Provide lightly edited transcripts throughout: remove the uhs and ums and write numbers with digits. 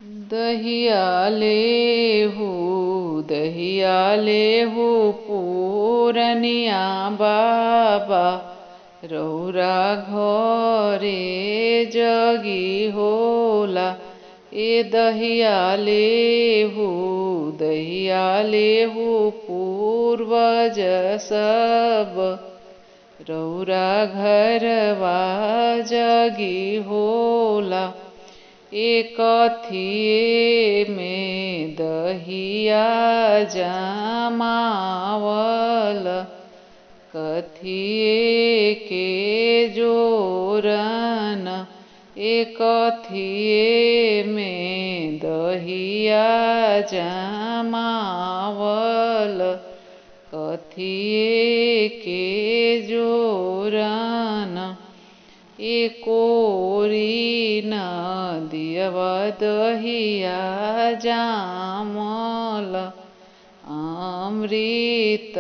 दहिया लेहु पूरनिया बाबा, रौरा घरे जगी होला। ए दहिया लेहु पूर्वज सब, रौरा घरवा जगी होला। एक कथिए में दहिया जमावल, कथिए के जोरन। एक कथिए में दहिया जमावल, कथिए के जोरन। एकोरी नदियवा दहिया जामल, अमृत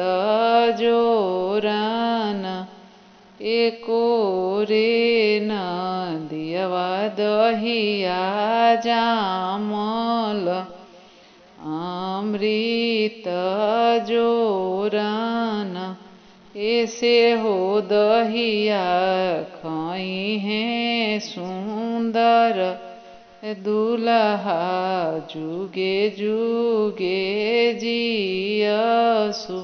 जोरन। एकोरे नदियवा दहिया जामल, अमृत जोरन। ऐसे हो दहिया खई है सुंदर, दुल्हा जुगे जुगे जियसु।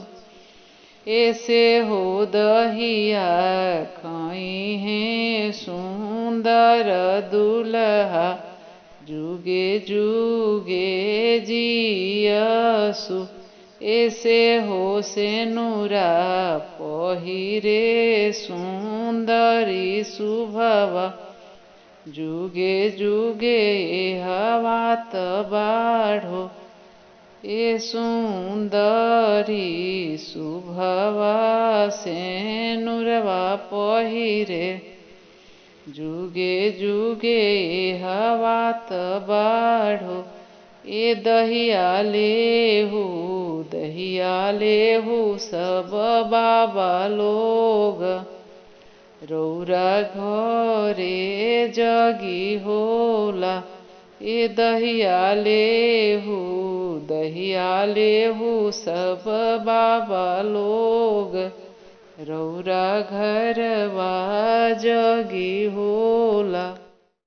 ऐसे हो दहिया खई है सुंदर, दुल्हा जुगे जुगे जियसु। ऐसे हो सेनुरा पहिरे सुंदरी शुभवा, जुगे जुगे हवात बाढ़ो। ए सुंदरी शुभवा सेनुरवा पहिरे, जुगे जुगे हवात बाढ़ो। ए दहिया लेहु सब बाबा लोग, रौरा घरे जगी होला। ए दहिया लेहु सब बाबा लोग, रौरा घरवा जगी होला।